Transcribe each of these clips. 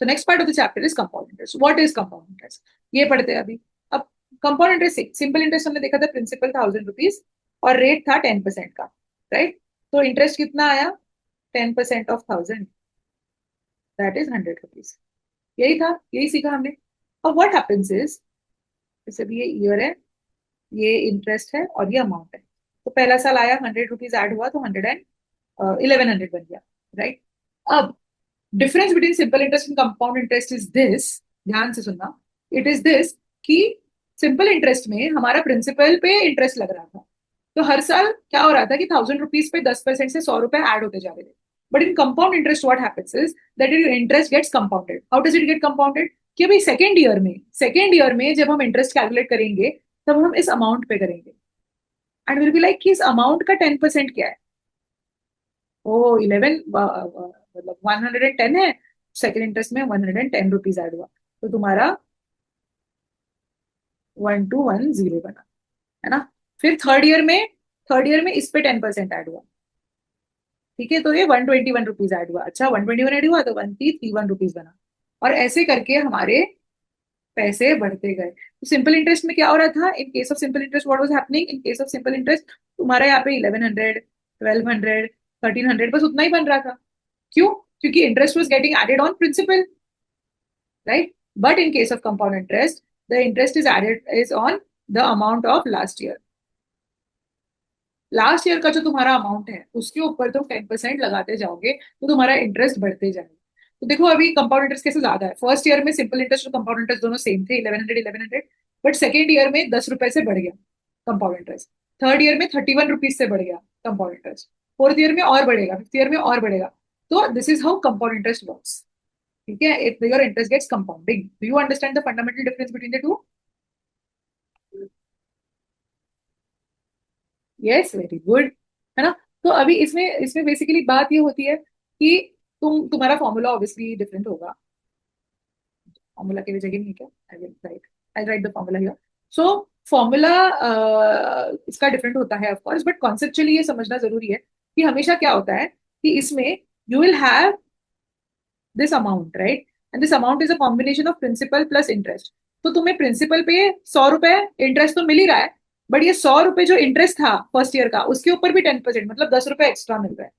So next part of the chapter is compound interest. What is compound interest, ये पढ़ते हैं अभी. अब कंपाउंड इंटरेस्ट, सिंपल इंटरेस्ट हमने देखा था, प्रिंसिपल 1000 रुपीज और रेट था 10% का, राइट. तो इंटरेस्ट कितना आया, 10% ऑफ 1000, दैट इज 100 रुपीज. यही था, यही सीखा हमने. अब व्हाट हैपेंस इज, जैसे भी ये ईयर है, ये इंटरेस्ट है और ये अमाउंट है. तो पहला साल आया, 100 रुपीज ऐड हुआ तो 1100 बन गया, राइट. अब difference between simple interest and compound interest is this, ध्यान से सुनना. इट इज दिस कि सिंपल इंटरेस्ट में हमारा प्रिंसिपल पे इंटरेस्ट लग रहा था, तो हर साल क्या हो रहा था कि 1000 रुपीज पे 10% से 100 रुपए ऐड होते जा रहे थे. But in compound interest what happens is that your interest gets compounded. How does it get compounded, कि अभी सेकेंड ईयर में जब हम इंटरेस्ट कैलकुलेट करेंगे, तब हम इस अमाउंट पे करेंगे. एंड विल बी लाइक कि इस अमाउंट का 10% क्या है. ओ 11, मतलब 110 है, सेकेंड इंटरेस्ट में 110 रुपीज ऐड हुआ, तो तुम्हारा 1210 बना, है ना. फिर थर्ड ईयर में इस पे 10% ऐड हुआ, ठीक है, तो ये 121 रुपीज ऐड हुआ. अच्छा, 121 ऐड हुआ तो 1331 रुपीज बना. और ऐसे करके हमारे पैसे बढ़ते गए. तो सिंपल इंटरेस्ट में क्या हो रहा था, इन case of simple interest what was happening, in case of simple interest तुम्हारा यहाँ पे 1100, 1200, 1300 बस उतना ही बन रहा था. क्यों, क्योंकि interest was getting added on principal, right. But in case of compound interest, the interest is added is on the amount of last year. Last year का जो तुम्हारा अमाउंट है उसके ऊपर तुम 10% लगाते जाओगे, तो तुम्हारा इंटरेस्ट बढ़ते जाएगा. तो देखो अभी कंपाउंड इंटरेस्ट कैसे ज्यादा है. फर्स्ट ईयर में सिंपल इंटरेस्ट और कंपाउंड इंटरेस्ट दोनों सेम थे, 1100. बट सेकेंड ईयर में 10 रुपए से बढ़ गया कंपाउंड इंटरेस्ट. थर्ड ईयर में 31 रुपीज से बढ़ गया कंपाउंड इंटरेस्ट. फोर्थ ईयर में और बढ़ेगा, फिफ्थ ईयर में और बढ़ेगा. तो this is how compound interest works. ठीक है, if your interest gets compounding. Do you understand the fundamental difference between the two? Yes, very good, है ना. तो अभी इसमें इसमें बेसिकली बात ये होती है कि तुम्हारा फॉर्मूला ऑब्वियसली डिफरेंट होगा. फॉर्मूला की जगह नहीं है क्या, I write the formula here. So formula इसका डिफरेंट होता है ऑफ कोर्स, बट कॉन्सेप्चुअली ये समझना जरूरी है कि हमेशा क्या होता है कि इसमें you will have this amount, right. And this amount is a combination of principal plus interest. तो तुम्हें प्रिंसिपल पे 100 रुपए इंटरेस्ट तो मिल ही रहा है, बट ये 100 रुपए जो इंटरेस्ट था फर्स्ट ईयर का, उसके ऊपर भी 10%, मतलब 10 रुपए एक्स्ट्रा मिल रहा है,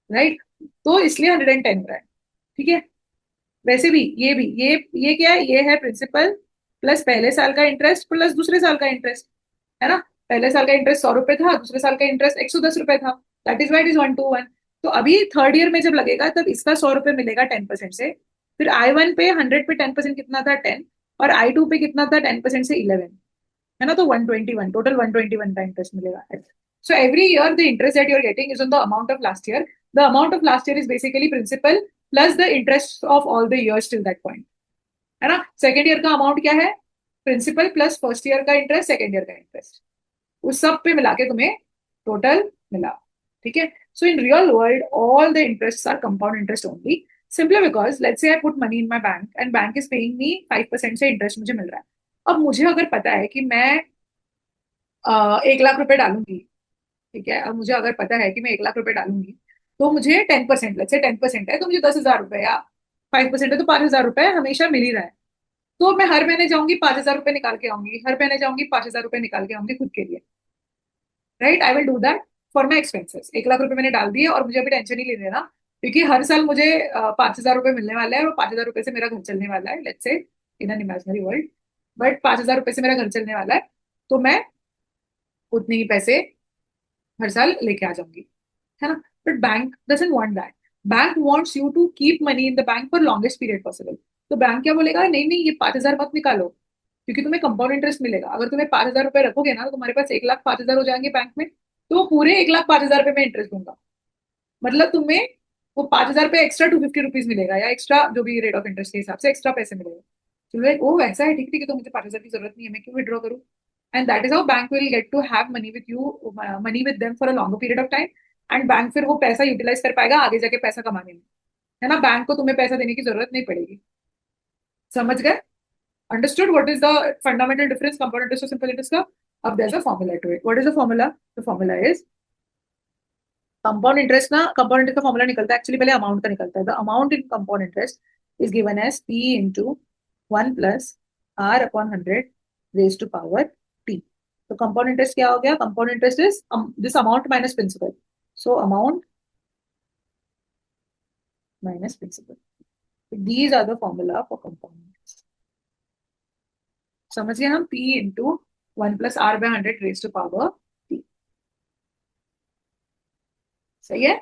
राइट. तो इसलिए 110 हो रहा है, ठीक है. वैसे भी ये क्या है, ये है प्रिंसिपल प्लस पहले साल का इंटरेस्ट प्लस दूसरे साल का इंटरेस्ट, है ना. पहले साल का इंटरेस्ट 100 रुपए था, दूसरे साल का इंटरेस्ट 110 रुपए था. That is white is 121. तो अभी थर्ड ईयर में जब लगेगा तब इसका 100 रुपए मिलेगा 10% से. फिर I1 पे 100 पे 10% कितना था, 10. और I2 पे कितना था, 10% से 11, है ना. तो 121, टोटल 121 का इंटरेस्ट मिलेगा. So every year the interest that you are getting is on the amount of last year. The amount of last year is basically principal plus the interest of all the years till that point, है ना. Second year का amount क्या है, principal plus first year का interest, second year का interest, उस सब पे मिला के तुम्हें टोटल मिला, ठीक है. So in real world all the interest are compound interest only, simply because let's say I put money in my bank and bank is paying me 5% से इंटरेस्ट मुझे मिल रहा है. अब मुझे अगर पता है कि मैं 1 लाख रुपए डालूंगी, ठीक है, अब मुझे अगर पता है कि मैं 1 लाख रुपए डालूंगी, तो मुझे 10%, लेट्स से 10% है तो मुझे 10,000 रुपए, या 5% है तो 5,000 रुपए हमेशा मिल ही रहा है. तो मैं हर महीने जाऊंगी 5,000 रुपए निकाल के आऊंगी, हर महीने जाऊंगी 5,000 रुपए निकाल के आऊंगी खुद के लिए, right. I will do that for my expenses. 1 lakh रुपए मैंने डाल दिए और मुझे अभी टेंशन ही नहीं लेना, क्योंकि हर साल मुझे 5,000 रुपए मिलने वाला है और 5,000 रुपए से मेरा घर चलने वाला है, let's say in an imaginary world. But 5,000 रुपए से मेरा घर चलने वाला है, तो मैं उतने ही पैसे हर साल लेके आ जाऊंगी, है ना. But bank doesn't want that. Bank wants you to keep money in the bank for longest period possible. तो बैंक क्या बोलेगा, नहीं नहीं ये 5,000 मत निकालो, क्योंकि तुम्हें कंपाउंड इंटरेस्ट मिलेगा. अगर तुम्हें 5,000 रुपए रखोगे ना, तो तुम्हारे पास 1,05,000 हो जाएंगे बैंक में, तो वो पूरे 1,05,000 रुपए में इंटरेस्ट दूंगा. मतलब तुम्हें वो 5,000 पे एक्स्ट्रा 250 रुपीज मिलेगा, या एक्स्ट्रा जो भी रेट ऑफ इंटरेस्ट के हिसाब से एक्स्ट्रा पैसे मिलेगा. तो लाइक ओ वैसा है, ठीक ठीक है, तो मुझे 5,000 की जरूरत नहीं है, मैं क्यों विड्रॉ करूँ. And that is how bank will get to have money with you, money with them for a longer period of time. And bank फिर वो पैसा यूटिलाइज कर पाएगा आगे जाके पैसा कमाने में, है ना. बैंक को तुम्हें पैसा देने की जरूरत नहीं पड़ेगी. समझ गए? Understood what is the fundamental difference compound interest और सिंपल इंटरेस्ट का. अब there is a formula to it. What is the formula, the formula is compound interest. ना कंपाउंड इंटरेस्ट का फॉर्मूला निकलता है एक्चुअली पहले अमाउंट का निकलता है. The amount in compound interest is given as p into 1 plus r upon 100 raised to power t. तो compound interest क्या हो गया? Compound interest is this amount minus principal. So amount minus principal. These are the formula for compound interest. समझिए हम p into 1 plus r by 100 raised to power t. सही है?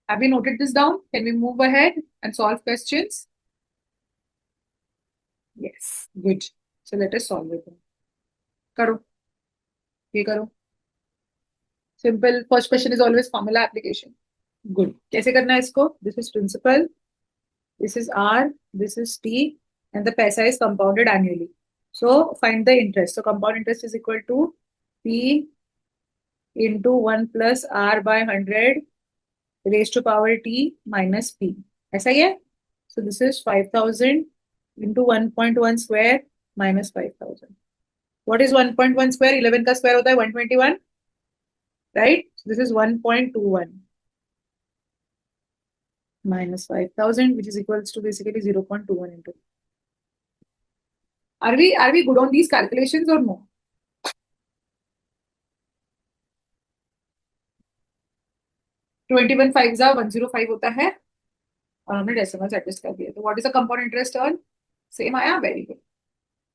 Have you noted this down? Can we move ahead and solve questions? Yes, good. So let us solve it. करो, ये करो. Simple. First question is always formula application. Good. कैसे करना है इसको? This is principal. This is R. This is T. And the paisa is compounded annually. So find the interest. So compound interest is equal to P into 1 plus R by 100 raised to power T minus P. ऐसा ही है? So this is 5,000 into 1.1 square minus 5,000. What is 1.1 square? 11 का square होता है 121. Right? So this is 1.21 minus 5,000, which is equals to basically 0.21 into. Are we good on these calculations or no? 21 5 105 होता है और हमने decimals adjust कर दिया. तो what is the compound interest earn? Same आया. Very good.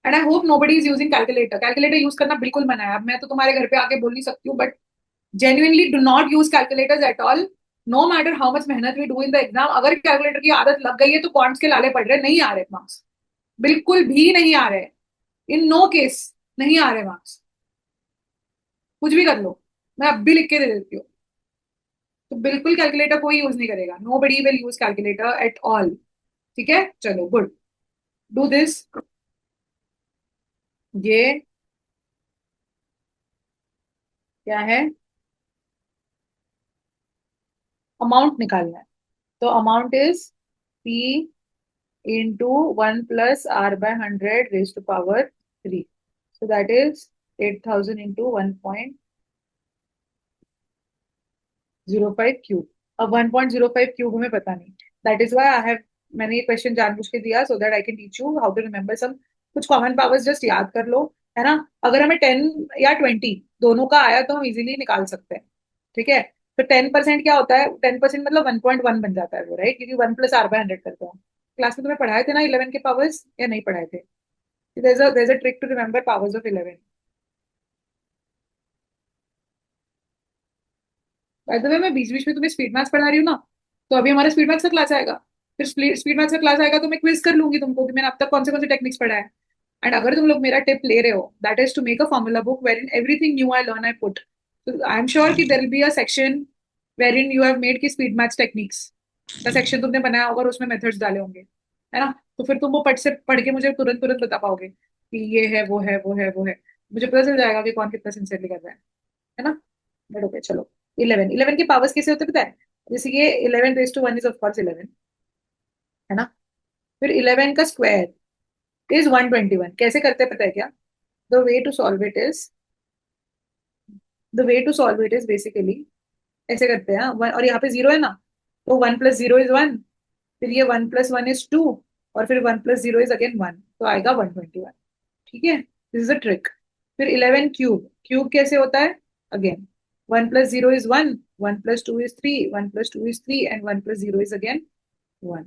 And I hope nobody is using calculator. Calculator use करना बिल्कुल मना है. अब मैं तो तुम्हारे घर पे आके बोल नहीं सकती हूँ, but genuinely do not use calculators at all. No matter how much मेहनत we do in the exam, अगर कैलकुलेटर की आदत लग गई है तो क्वांट्स के लाले पड़ रहे, नहीं आ रहे मार्क्स. बिल्कुल भी नहीं आ रहे. इन नो केस नहीं आ रहे मार्क्स. कुछ भी कर लो, मैं अब भी लिख के दे देती हूँ. तो बिल्कुल कैलकुलेटर कोई यूज नहीं करेगा. Nobody will use calculator at all. ठीक है, चलो गुड. Do this. ये क्या है? अमाउंट निकालना है. तो amount is P into 1 plus r by 100 raised to power 3. So that is 8,000 into 1.05 cube. अब 1.05 क्यूब हमें पता नहीं. That is why I have मैंने ये क्वेश्चन जानबूझ के दिया so that I can teach you how to remember some कुछ कॉमन पावर्स. जस्ट याद कर लो, है ना. अगर हमें 10 या 20 दोनों का आया तो हम इजीली निकाल सकते हैं. ठीक है. तो 10% क्या होता है? 10% मतलब 1.1 बन जाता है वो, राइट, क्योंकि 1 प्लस आर बाय 100 करते हैं. क्लास में तुम्हें पढ़ाए थे ना 11 के पावर्स, या नहीं पढ़ाए थे? there's a trick to remember powers of 11. By the way मैं बीच बीच में तुम्हें स्पीड मैथ्स पढ़ा रही हूँ ना, तो अभी हमारा स्पीड मैथ्स का क्लास आएगा. फिर स्पीड मैथ्स का क्लास आएगा तो मैं क्विज कर लूंगी तुमको कि मैंने अब तक कौन से टेक्निक्स पढ़ा है. एंड अगर तुम लोग मेरा टिप ले रहे हो, that is to make a formula book where in everything new I learn I put. I am sure कि there will be a section where in you have made की स्पीड मैथ्स टेक्निक्स का section तुमने बनाया होगा और उसमें methods डाले होंगे, है ना. तो फिर तुम वो पढ़ के मुझे तुरंत तुरंत बता पाओगे कि ये है वो है वो है वो है. मुझे पता चल जाएगा कि कौन कितना सिंसियरली कर रहा है ना. बट ओके चलो. 11 के पावर्स कैसे होते हैं पता है? जैसे कि 11 raised to 1 is of course 11, है ना. फिर 11 का स्क्वायर इज 121. कैसे करते हैं पता है क्या? The way to solve it is the way to solve it is basically ऐसे करते हैं. और यहाँ पे जीरो है ना, तो 1 प्लस जीरो इज 1. फिर ये 1 प्लस 1 इज 2. और फिर 1 प्लस जीरो इज अगेन 1, तो आएगा 121. ठीक है, दिस इज अ ट्रिक. फिर 11 क्यूब. क्यूब कैसे होता है? Again 1 plus zero is 1, 1 plus 2 is 3, 1 plus 2 is 3 and 1 plus zero is again 1.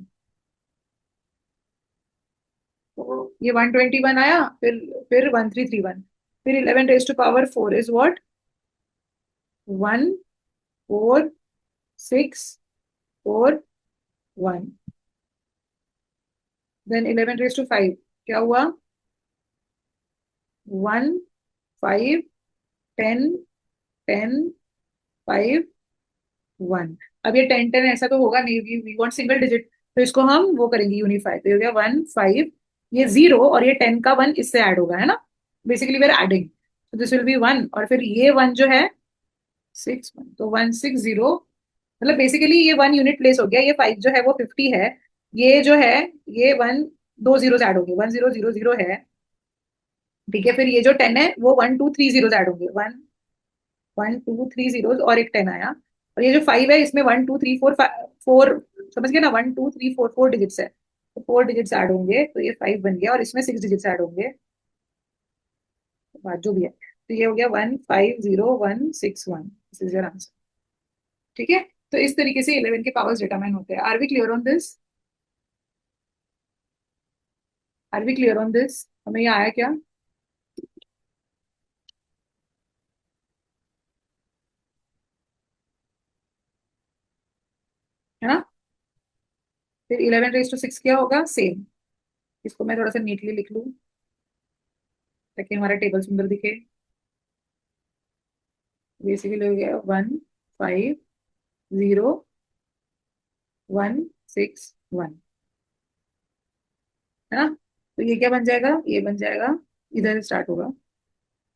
तो ये 121 आया. फिर 1331. फिर 11 raise to power 4 is what? 1 4 6 4 1. Then 11 raise to 5 क्या हुआ? 1 5 10 10 5 1. अब ये 10 10 ऐसा तो होगा नहीं, वी वांट सिंगल डिजिट, तो इसको हम वो करेंगे यूनिफाई. तो ये हो गया 1 5. ये 0 और ये 10 का 1 इससे ऐड होगा, है ना. बेसिकली वी आर एडिंग, तो दिस विल बी 1. और फिर ये 1 जो है 6 1, तो 160. मतलब बेसिकली ये 1 यूनिट प्लेस हो गया. ये 5 जो है वो 50 है. ये जो है ये 1 दो जीरो ऐड होंगे, 1000 है. ठीक है. फिर ये जो 10 है वो 1 2 3 जीरो ऐड होंगे. 1 1 2 3 जीरो और एक 10 आया. और ये जो 5 है इसमें 1 2 3 4 4 समझ गए ना, 1 2 3 4, 4 डिजिट्स है, तो 4 डिजिट्स ऐड होंगे तो ये 5 बन गया, और इसमें 6 डिजिट्स ऐड होंगे, बात जो भी है, तो ये हो गया 1 5 0 1 6 1, दिस इज योर आंसर। ठीक है, तो इस तरीके से 11 के पावर्स डिटरमाइन होते हैं। Are we clear on this? Are we clear on this? हमें ये आया क्या? है ना? फिर 11 रेज टू 6 क्या होगा? सेम। इसको मैं थोड़ा सा नीटली लिख लूं ताकि हमारा टेबल सुंदर दिखे। बेसिकली हो गया 1 5 0 1 6 1, है ना? तो ये क्या बन जाएगा? ये बन जाएगा, इधर से स्टार्ट होगा,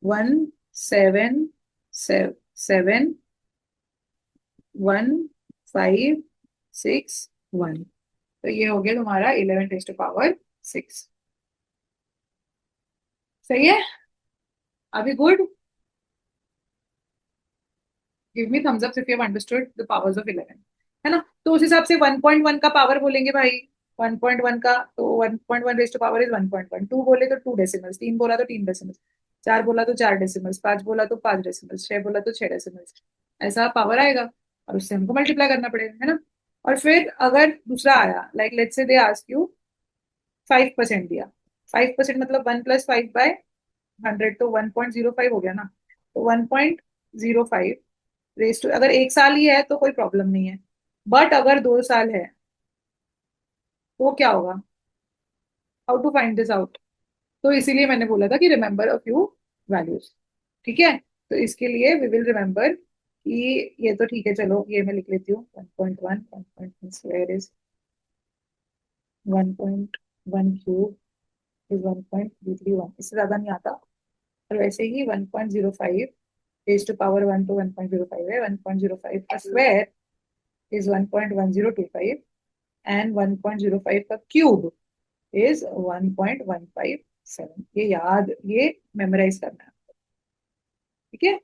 1 7 7 1 5 6 1। तो ये हो गया तुम्हारा 11 रेज टू पावर 6। सही है? अभी good? Give me thumbs up if you have understood the powers of 11, है ना? तो उस हिसाब से 1.1 का पावर बोलेंगे भाई, 1.1 का, तो 1.1 raise to power is 1.1, two बोले तो 2 डेसिमल्स, तीन बोला तो 3 डेसिमल्स, चार बोला तो 4 डेसिमल्स, पांच बोला तो 5 डेसिमल्स, छह बोला तो 6 डेसिमल्स, ऐसा पावर आएगा, और उससे हमको मल्टीप्लाई करना पड़ेगा, है ना? और फिर अगर दूसरा आया, like let's say they ask you 5% दिया, 5% मतलब 1 + 5/100, तो 1.05 हो गया ना, तो 1.05 रेस टू, अगर 1 साल ही है तो कोई प्रॉब्लम नहीं है, बट अगर 2 साल है तो क्या होगा? How to find this out? तो इसीलिए मैंने बोला था कि रिमेंबर अ फ्यू वैल्यूज। ठीक है, तो इसके लिए वी विल रिमेंबर कि ये तो ठीक है, चलो ये मैं लिख लेती हूँ, 1.1, 1.1 स्क्वायर इज 1.1 क्यूब इज 1.331, इससे ज्यादा नहीं आता। और वैसे ही 1.05 रेज टू पावर 1 तो 1.05 है, 1.05 का स्क्वायर इज 1.1025, एंड 1.05 का क्यूब इज 1.157। ये मेमोराइज करना है। ठीक है,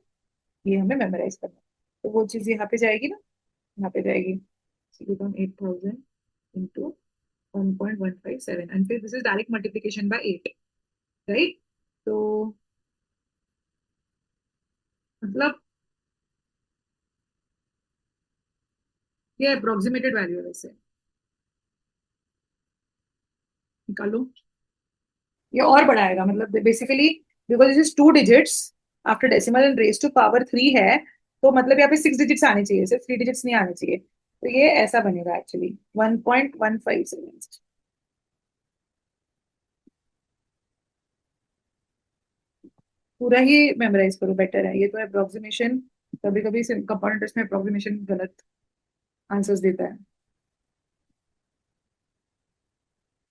ये हमें मेमोराइज करना है, तो वो चीज यहाँ पे जाएगी ना, यहाँ पे जाएगी, 8000 इंटू 1.157, एंड फिर this is direct multiplication bye 8, right? तो मतलब ये अप्रोक्सीमेटेड वैल्यू है वैसे, निकालो। ये और बढ़ाएगा, मतलब basically because this is 2 digits after decimal and raise to power 3 है, तो मतलब यहाँ पे 6 डिजिट्स आने चाहिए, सिर्फ 3 डिजिट्स नहीं आने चाहिए, तो ये ऐसा बनेगा एक्चुअली 1.157। पूरा ही मेमोराइज करो, बेटर है, ये तो अप्रोक्सीमेशन, कभी कभी कंपाउंड टेस्ट में अप्रोक्सीमेशन गलत आंसर्स देता है।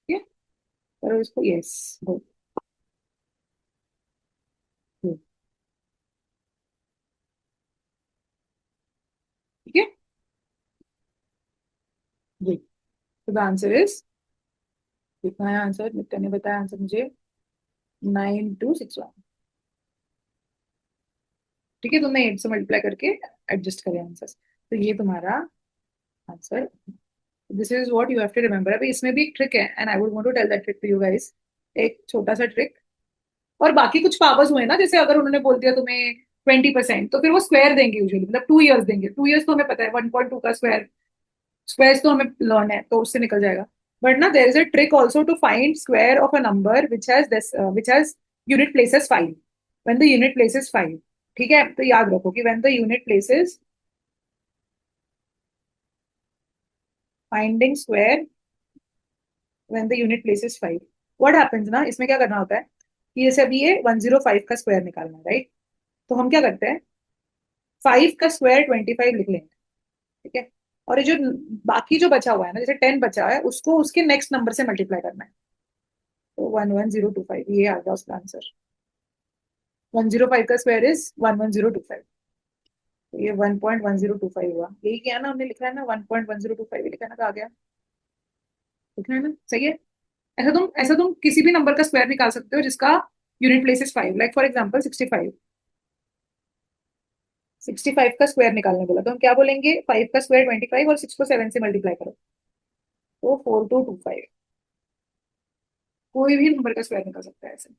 ठीक है, करो इसको, यस, गुड, गुड। ठीक है, गुड। तो द आंसर इज, कितना है आंसर? मित्ता ने बताया आंसर मुझे, 9261। ठीक है, तुमने 8 से मल्टीप्लाई करके एडजस्ट करे आंसर, तो ये तुम्हारा answer. This is what you have to remember. अभी इसमें भी एक ट्रिक है, and I would want to tell that trick to you guys, एक छोटा सा ट्रिक। और बाकी कुछ पावर्स हुए ना, जैसे अगर उन्होंने बोल दिया तुम्हें 20%, तो फिर वो स्क्वायर देंगे यूजुअली, मतलब 2 ईयर्स देंगे, 2 ईयर्स तो हमें पता है 1.2 का स्क्वायर, स्क्वायर्स तो हमें लर्न है, तो उससे निकल जाएगा। बट ना there is a trick also to find square of a number which has unit places 5, when the unit places 5। ठीक है, तो याद रखो कि when the unit places, finding square when the unit places 5, what happens ना, इसमें क्या करना होता है कि जैसे अभी ये 105 का स्क्वायर निकालना है, राइट? तो हम क्या करते हैं, 5 का स्क्वायर 25 लिख लेंगे। ठीक है, और ये जो बाकी जो बचा हुआ है ना, जैसे 10 बचा हुआ है, उसको उसके नेक्स्ट नंबर से मल्टीप्लाई करना है, तो 11025, ये आ गया उसका आंसर। 105 का स्क्वायर इज 11025, तो ये 1.1025 हुआ, यही किया ना हमने, लिखा है ना 1.1025 लिखा है ना, कहा गया, लिखा है ना, सही है। ऐसा तुम किसी भी नंबर का स्क्वायर निकाल सकते हो जिसका unit place is 5, like for example 65। 65 का स्क्वायर निकालने बोला तो हम क्या बोलेंगे, 5 का स्क्वायर 25, और 6 को 7 से मल्टीप्लाई करो, तो 4225, कोई भी नंबर का स्क्वायर निकल सकता है ऐसे,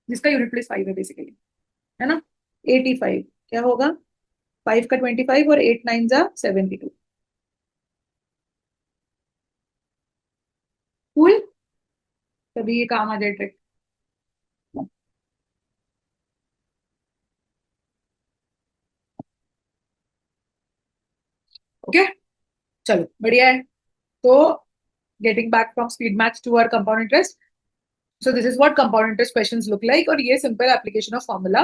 जिसका यूनिट प्लेस 5 है बेसिकली, है ना। 85 क्या होगा, 5 का 25 और 8 9 जा 72। कूल, तभी ये काम आ जाए ट्रिक। ओके, चलो बढ़िया है। तो getting back from speed maths to our compound interest, so this is what compound interest questions look like, और ये सिंपल एप्लीकेशन ऑफ फॉर्मूला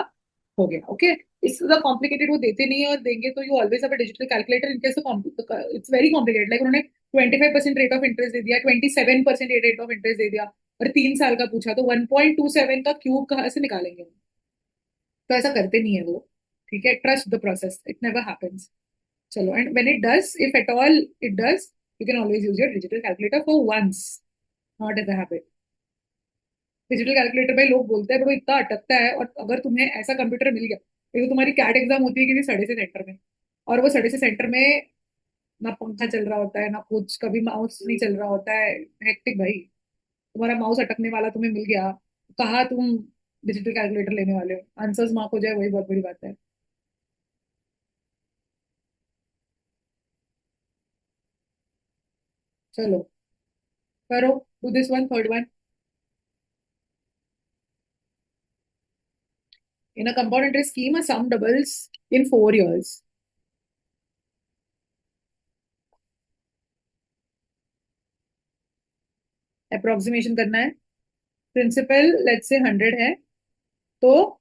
हो गया। ओके, इससे कॉम्प्लिकेटेड वो देते नहीं है, और देंगे तो you always have a digital calculator in case, it's very complicated. Like उन्होंने 25% रेट ऑफ इंटरेस्ट दे दिया, 27% रेट ऑफ इंटरेस्ट दे दिया, और 3 साल का पूछा, तो 1.27 का क्यूब कहाँ से निकालेंगे हम? तो ऐसा करते नहीं है वो। ठीक है, trust the process, it never happens. चलो, and when it does, if at all it does, you can always use your digital calculator for once, not as a habit. Digital calculator में लोग बोलते हैं बड़ो इतना अटकता है, और अगर तुम्हें ऐसा कंप्यूटर मिल गया, एक तो तुम्हारी कैट एग्जाम होती है किसी सड़े से सेंटर में, और वो सड़े से सेंटर में ना पंखा चल रहा होता है ना कुछ, कभी माउस नहीं चल रहा होता है, हेक्टिक भाई। तुम्हारा माउस अटकने वाला तुम्हें मिल गया, कहाँ तुम डिजिटल कैलकुलेटर लेने वाले हो, आंसर्स मार्क हो जाए वही बहुत बड़ी बात है। चलो करो, do this one, third one. In a compound interest scheme, a sum doubles in 4 years. Approximation करना है। प्रिंसिपल लेट्स से 100 है, तो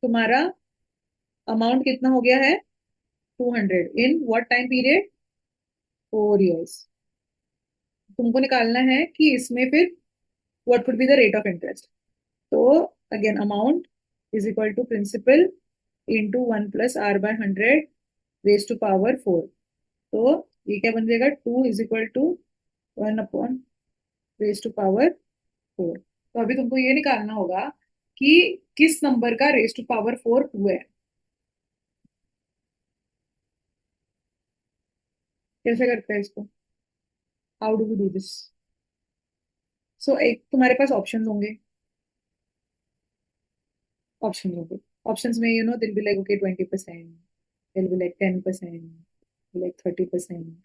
तुम्हारा अमाउंट कितना हो गया है, 200 in what time period, 4 years। तुमको निकालना है कि इसमें फिर what would be the rate of interest. तो again amount is equal to principal into 1 + r/100 raise to power 4। तो ये क्या बन जाएगा, 2 = 1 अपॉन रेज टू पावर 4। तो अभी तुमको ये निकालना होगा कि किस नंबर का रेज टू पावर 4 टू है। कैसे करते हैं इसको, how do we do this. So एक तुम्हारे पास ऑप्शन होंगे, ऑप्शन होंगे, ऑप्शंस में दिल बी लाइक ओके 20%, दिल बी लाइक 10%, लाइक 30%,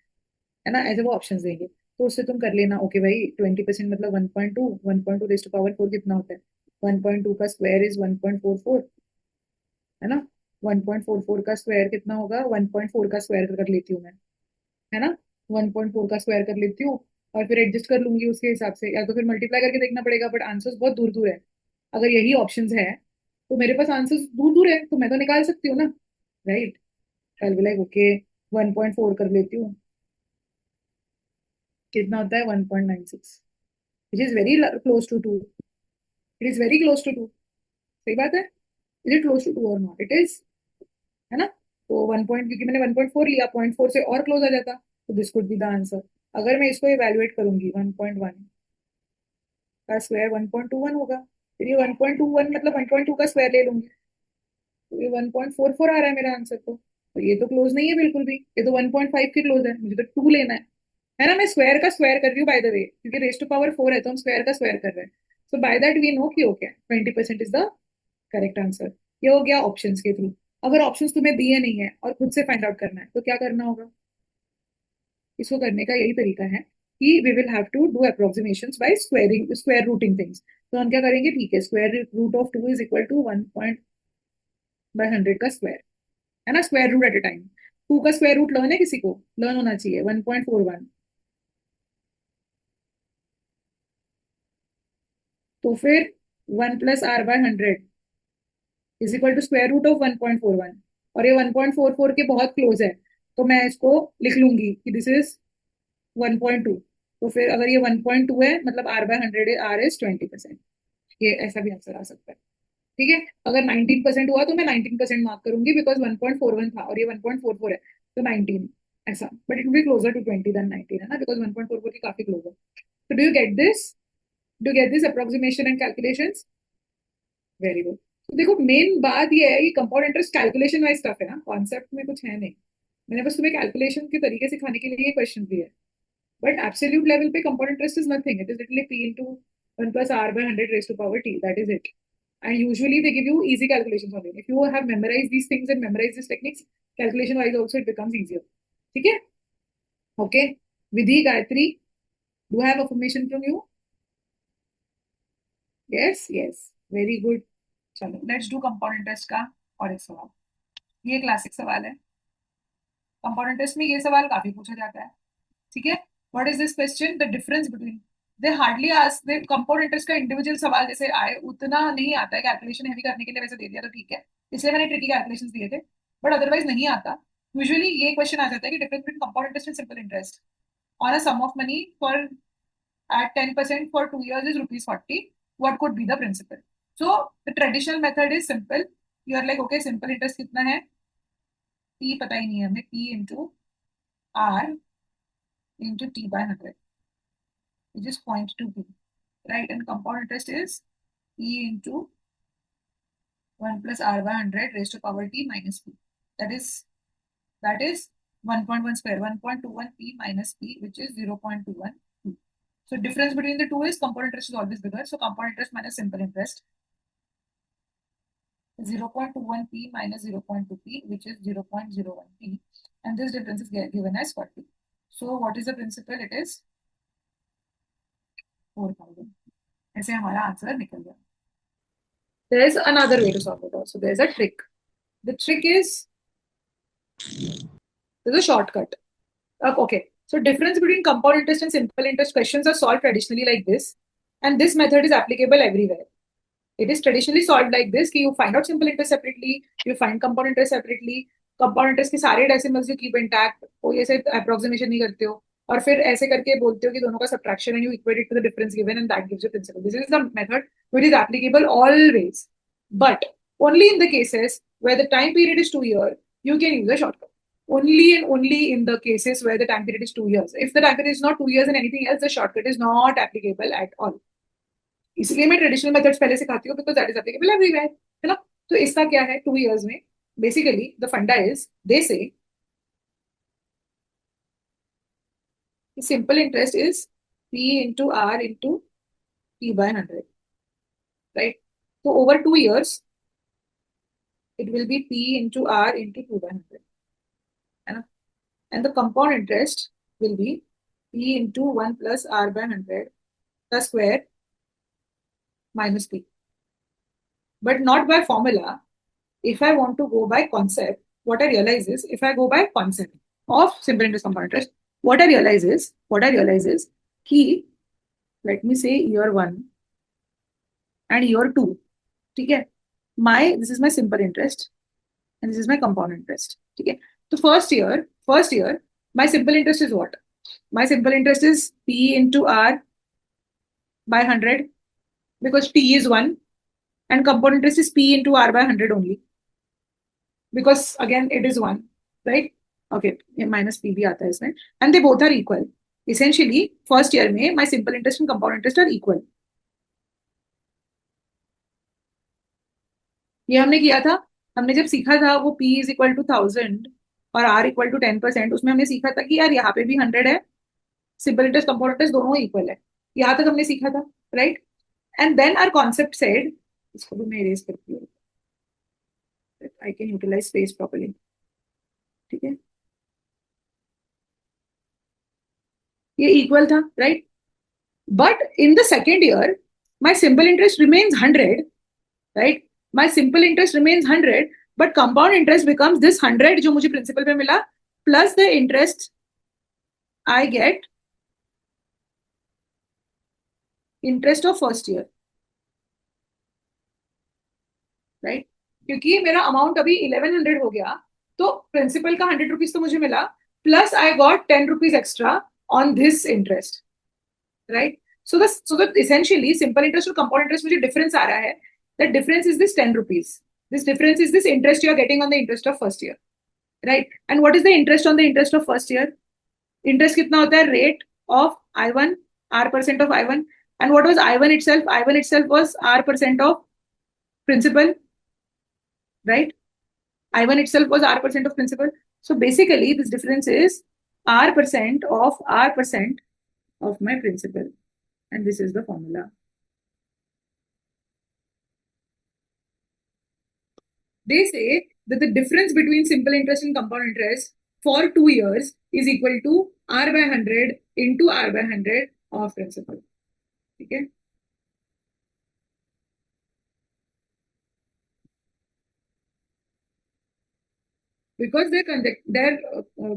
है ना, ऐसे वो ऑप्शंस देंगे। तो उससे तुम कर लेना, ओके भाई 20% मतलब 1.2, 1.2 रेज टू पावर 4 कितना होता है, 1.2 का स्क्वायर इज 1.44, है ना। 1.44 का स्क्वायर कितना होगा, 1.4 का स्क्वायर कर लेती हूँ मैं, है ना। 1.4 का स्क्वायर कर लेती हूँ, और फिर एडजस्ट कर लूंगी उसके हिसाब से, या तो फिर मल्टीप्लाई करके देखना पड़ेगा, बट आंसर्स बहुत दूर दूर है। अगर यही ऑप्शंस है तो मेरे पास आंसर्स दूर दूर है, तो मैं तो निकाल सकती हूँ ना, right. I will like okay 1.4 कर लेती हूँ, कितना होता है 1.96, which is very close to 2, it is very close to 2। सही बात है, इज इट क्लोज टू 2 और नॉट, इट इज, है ना। तो 1 पॉइंट, क्योंकि मैंने 1.4 लिया, 0.4 से और क्लोज आ जाता, तो this could be the answer. अगर मैं इसको इवेल्युएट करूंगी, 1.1 का स्क्वायर 1.21 होगा, फिर ये 1.21 मतलब 1.2 का स्क्वायर ले लूंगी, तो ये 1.44 आ रहा है मेरा आंसर। तो ये तो क्लोज नहीं है बिल्कुल भी, ये तो 1.5 के क्लोज है, मुझे तो 2 लेना है ना। मैं स्क्वायर का स्क्वायर कर रही हूँ बाय द वे, क्योंकि रेस टू पावर 4 है तो हम स्क्वायर का स्क्वायर कर रहे हैं। सो बाय दैट वी नो कि okay 20% is the correct answer. ये हो गया ऑप्शंस के थ्रू। अगर ऑप्शंस तुम्हें दिए नहीं है और खुद से फाइंड आउट करना है, तो क्या करना होगा, इसको करने का यही तरीका है कि we will have to do approximations by squaring, square rooting things. तो हम क्या करेंगे, ठीक है, square root of 2 is equal to 1/100 का स्क्वायर, है ना, square root at a time. 2 का स्क्वायर रूट लर्न है किसी को, लर्न होना चाहिए, 1.41। तो फिर 1 + r/100 is equal to square root of 1.41, और ये 1.44 के बहुत क्लोज है, तो मैं इसको लिख लूंगी कि दिस इज 1.2। तो फिर अगर ये 1.2 है मतलब r/100, r इज 20%। ये ऐसा भी आंसर आ सकता है। ठीक है, अगर 19% हुआ तो मैं 19% मार्क करूंगी, बिकॉज 1.41 था और ये 1.44 है, तो 19 ऐसा, but it will be closer to 20 than 19, है ना, बिकॉज 1.44 की काफी क्लोज है। तो do you get this, do get this approximation and calculations, very good. तो देखो मेन बात ये है कि compound interest calculation wise stuff है ना, कॉन्सेप्ट में कुछ है नहीं। मैंने बस तुम्हें कैलकुलेशन के तरीके सिखाने के लिए ये क्वेश्चन दिए हैं। But absolute level पे compound interest is nothing. It is literally p into 1 plus r by 100 raised to power t. That is it. And usually they give you easy calculations on it. If you have memorized these things and memorized these techniques, calculation wise also it becomes easier. ठीक है? Okay. Vidhi, Gayatri, do I have affirmation from you? Yes, yes. Very good. चलो, let's do compound interest का और एक सवाल. ये classic सवाल है. कंपाउंड इंटरेस्ट में ये सवाल काफी पूछा जाता है. ठीक है. What is this question? The difference between. They hardly ask they compound interest का इंडिविजुअल सवाल जैसे आए उतना नहीं आता है. कैलकुलेशन हैवी करने के लिए वैसे दे दिया तो ठीक है, इसलिए मैंने ट्रिकी कैलकुलेशंस दिए थे, बट अदरवाइज नहीं आता. यूजुअली ये क्वेश्चन आ जाता है कि difference between compound interest and simple interest on a sum of money for at 10% for 2 years is rupees 40. What could be the principal? So the traditional method is simple. You are like, okay, simple interest कितना है? P पता ही नहीं है हमें. P into R into T by 100, which is 0.2p, right? And compound interest is E into 1 plus R by 100 raised to power T minus P. That is 1.1 square, 1.21p minus P, which is 0.21p. So difference between the two is compound interest is always bigger. So compound interest minus simple interest, 0.21p minus 0.2p, which is 0.01p, and this difference is given as 40. So what is the principal? It is 4,000. ऐसे हमारा answer निकल गया. There is another way to solve it also. There's a trick. The trick is there's a shortcut. Okay. So difference between compound interest and simple interest questions are solved traditionally like this, and this method is applicable everywhere. It is traditionally solved like this कि you find out simple interest separately, you find compound interest separately. compound interest के सारे decimals you keep intact, कोई ऐसे approximation नहीं करते हो, और फिर ऐसे करके बोलते हो कि दोनों का subtraction and you equate it to the difference given and that gives you principal. This is the method which is applicable always. But only in the cases where the time period is 2 years, you can use a shortcut. Only and only in the cases where the time period is 2 years. If the time period is not 2 years and anything else, the shortcut is not applicable at all. इसलिए मैं traditional methods पहले सिखाती हूँ because that is applicable everywhere, है ना. तो इसका क्या है, 2 years में basically the funda is they say simple interest is P into R into T by 100, right. तो over 2 years it will be p into r into 2 by 100, है ना. And the compound interest will be p into 1 plus r by 100 the square minus p, but not by formula. If I want to go by concept, what I realize is if I go by concept of simple interest compound interest, what I realize is key, let me say year 1 and year 2, ठीक है. This is my simple interest and this is my compound interest, ठीक है. So first year, my simple interest is what? My simple interest is P into R by 100 because T is 1, and compound interest is P into R by 100 only because again it is 1, right? Okay, minus P भी आता है इसमें, and they both are equal. Essentially, first year में my simple interest and compound interest are equal. ये हमने किया था, हमने जब सीखा था वो P is equal to 1000 और R equal to 10%, उसमें हमने सीखा था कि यार यहाँ पे भी 100 है, सिंपल इंटरेस्ट कंपाउंड इंटरेस्ट दोनों इक्वल है. यहाँ तक हमने सीखा था, right. And then our concept said, इसको भी मैं इरेज करती हूँ, I can utilize space properly, ठीक है. ये इक्वल था, right. But in the second year my simple interest remains 100, right. My simple interest remains 100, but compound interest becomes this 100 जो मुझे प्रिंसिपल पे मिला plus the interest I get interest of first year, right. क्योंकि मेरा amount अभी 1100 हो गया, तो प्रिंसिपल का 100 रुपीज तो मुझे मिला, plus I got 10 rupees extra on this interest, right. So that essentially simple interest और कंपाउंड इंटरेस्ट में जो डिफरेंस आ रहा है, that difference is this 10 rupees. This difference is this interest you are getting on the interest of first year, right. And what is the interest on the interest of first year? Interest कितना होता है? Rate of I1, R% of I1. And what was I1 itself? I1 itself was R% of principal, right? I1 itself was R% of principal. So basically, this difference is R% of R% of my principal, and this is the formula. They say that the difference between simple interest and compound interest for 2 years is equal to R by 100 into R by 100 of principal. Okay. Because their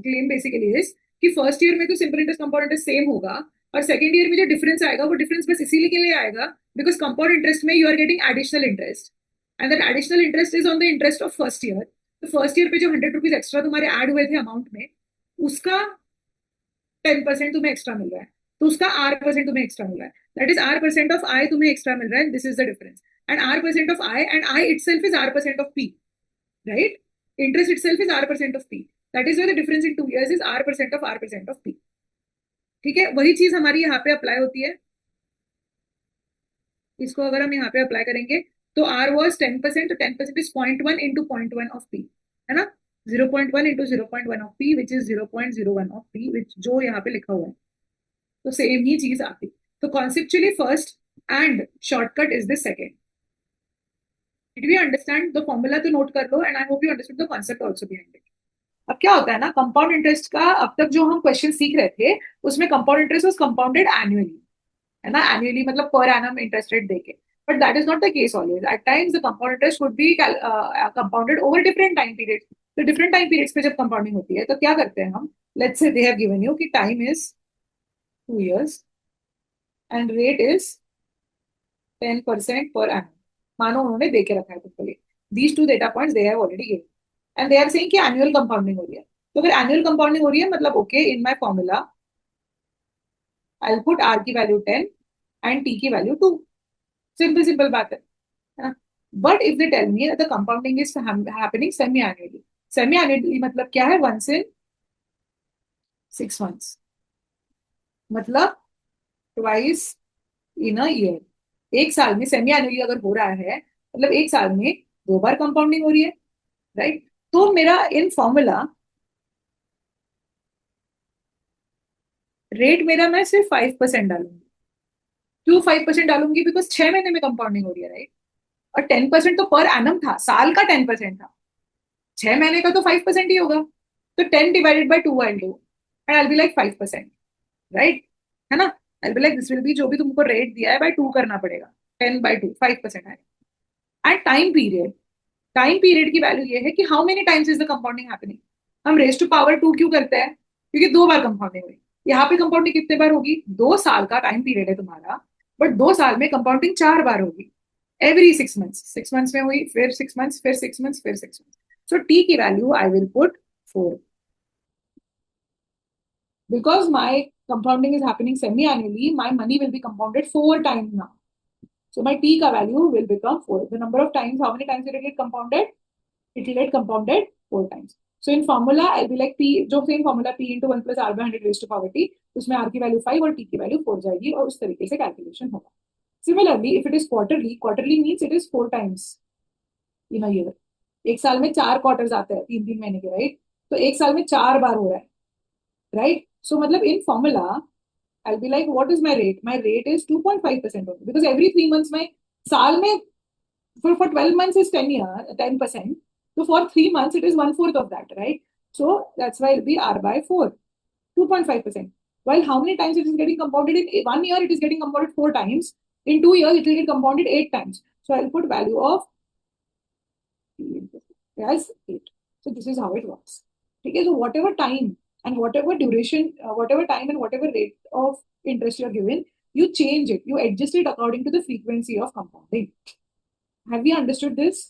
claim basically is कि first year में तो simple interest compound interest same होगा, और second year में जो difference आएगा वो difference बस इसीलिए के लिए आएगा बिकॉज कंपाउंड इंटरेस्ट में you are getting additional interest, and that additional interest is on the interest of first year. तो फर्स्ट ईयर पे जो 100 रुपीज एक्स्ट्रा तुम्हारे ऐड हुए थे अमाउंट में, उसका 10% तुम्हें एक्स्ट्रा मिल रहा है, तो उसका R% तुम्हें एक्स्ट्रा मिल रहा है. दैट इज R% ऑफ आई तुम्हें एक्स्ट्रा मिल रहा है. This is the difference. And R% of I, and I it self is R% of P, right? Interest itself is R% of P. That is why the difference in 2 years is R% of R% of P. ठीक है, वही चीज हमारी यहाँ पे apply होती है. इसको अगर हम यहाँ पे अप्लाई करेंगे तो R was 10%, तो 10% is 0.1 into 0.1 of P, है ना. 0.1 into 0.1 of P, which is 0.01 of P, which जो यहाँ पे लिखा हुआ है, तो सेम ही चीज आती. तो conceptually first and shortcut is the second. Did we understand the formula? तो नोट कर लो, and I hope you understood the concept also behind it. अब क्या होता है ना, कंपाउंड इंटरेस्ट का अब तक जो हम क्वेश्चन सीख रहे थे उसमें compound interest was compounded annually, है ना. एनुअली मतलब पर एनम इंटरेस्ट रेट देके. But that is not the case always. At times the compound interest would be compounded over different time period. तो डिफरेंट टाइम पीरियड्स पे जब compounding होती है तो क्या करते हैं हम, let's say they have given you कि time is 2 years and rate is 10% per annum. मानो उन्होंने दे के रखा है तुमके लिए. These two data points they have already given, and they are saying कि एनुअल कंपाउंडिंग हो रही है. तो अगर एनुअल कंपाउंडिंग हो रही है मतलब okay, in my formula I will put R की वैल्यू 10 एंड टी की वैल्यू 2. सिंपल सिंपल बात है. But if they tell me the compounding is happening semi annually. Semi annually मतलब क्या है, वंस इन 6 months, मतलब ट्वाइस इन अ ईयर. एक साल में सेमी एनुअली अगर हो रहा है मतलब एक साल में 2 बार कंपाउंडिंग हो रही है, राइट. तो मेरा इन फॉर्मूला रेट मेरा मैं सिर्फ 5% डालूंगी. क्यों 5% डालूंगी? बिकॉज 6 महीने में कंपाउंडिंग हो रही है, राइट. और 10% तो पर एनम था, साल का 10% था. 6 महीने का तो 5% ही होगा. तो 10 divided by 2 I do, and I be like 5%, right, है ना. I be like this will be, जो भी तुमको रेट दिया है बाय 2 करना पड़ेगा. 10/2 5% आएगा. एंड टाइम पीरियड की वैल्यू ये है कि how many times is the compounding happening. हम रेस टू पावर 2 क्यों करते हैं? क्योंकि 2 बार कंपाउंडिंग हुई. यहाँ पे कंपाउंडिंग कितने बार होगी? 2 साल का टाइम पीरियड है तुम्हारा, बट 2 साल में कंपाउंडिंग 4 बार होगी. एवरी 6 months, 6 months में हुई, फिर 6 months, फिर 6 months, फिर 6 months. सो टी की value I will put 4. Because my compounding is happening semi-annually, my money will be compounded 4 times now. So my T ka value will become 4. The number of times, how many times it will get compounded? It will get compounded 4 times. So in formula, I'll be like P, जो same formula P into 1 plus R by 100 raised to power T, उसमें R की value 5 और T की value 4 जाएगी, और उस तरीके से calculation होगा. Similarly, if it is quarterly means it is 4 times in a year. एक साल में 4 क्वार्टर्स आते हैं, 3 3 महीने के, राइट. तो एक साल में 4 बार हो रहा है, राइट. सो मतलब इन formula I'll be like, what is my rate? My rate is 2.5% only because every 3 months my साल में for 12 months is 10%. So for 3 months it is 1/4 of that, right? So that's why it'll be R by 4, 2.5%. While how many times it is getting compounded in 1 year? It is getting compounded 4 times. In 2 years it will get compounded 8 times. So I'll put value of as 8. So this is how it works. Okay, so whatever time and whatever duration, whatever time and whatever rate of interest you're given, you change it, you adjust it according to the frequency of compounding. Have we understood this?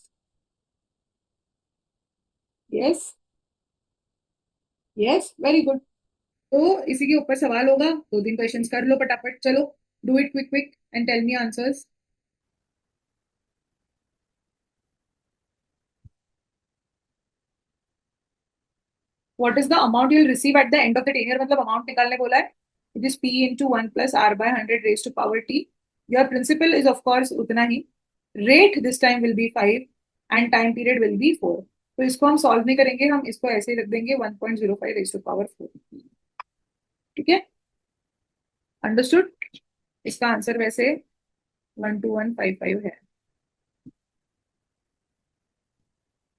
Yes? Yes? Very good. तो इसी के ऊपर सवाल होगा, 2 3 questions कर लो फटाफट, चलो. Do it quick quick and tell me answers. What is the amount you will receive at the end of the tenure? मतलब अमाउंट निकालने बोला है. It is P into 1 plus R by 100 raised to power T. Your principal is of course उतना ही. Rate this time will be 5 and time period will be 4. तो इसको हम solve नहीं करेंगे, हम इसको ऐसे ही रख देंगे 1.05 raised to power 4. ठीक है. अंडरस्टूड? इसका आंसर वैसे 12155 है।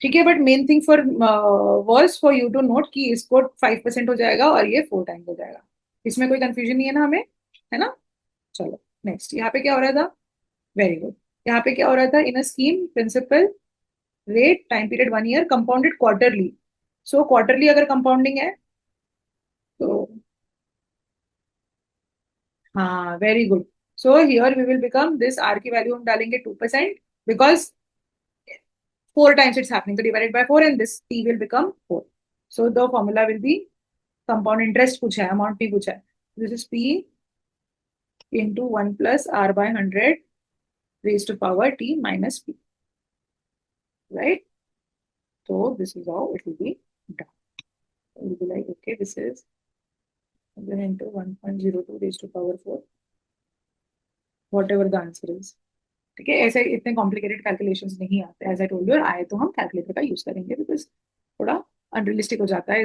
ठीक है, but main thing for was for you to note कि इसको 5% हो जाएगा और ये 4 टाइम्स हो जाएगा। इसमें कोई कंफ्यूजन नहीं है ना हमें, है ना? चलो नेक्स्ट, यहाँ पे क्या हो रहा था? Very good. यहाँ पे क्या हो रहा था? In a scheme principal rate time period 1 year compounded quarterly. So quarterly अगर कंपाउंडिंग है तो, हाँ very good. So here we will become this R की वैल्यू हम डालेंगे 2%, because 4 times it's happening, so divided by 4 and this t will become 4. So the formula will be compound interest पूछा है, amount p पूछा है, this is p into 1 plus r by 100 raised to power t minus p, right? So this is how it will be done. It will be like, okay, this is 100 into 1.02 raised to power 4, whatever the answer is. ठीक है, ऐसे इतने complicated calculations नहीं आते, as I told you, आए तो हम calculator का यूज करेंगे बिकॉज थोड़ा अनरियलिस्टिक हो जाता है।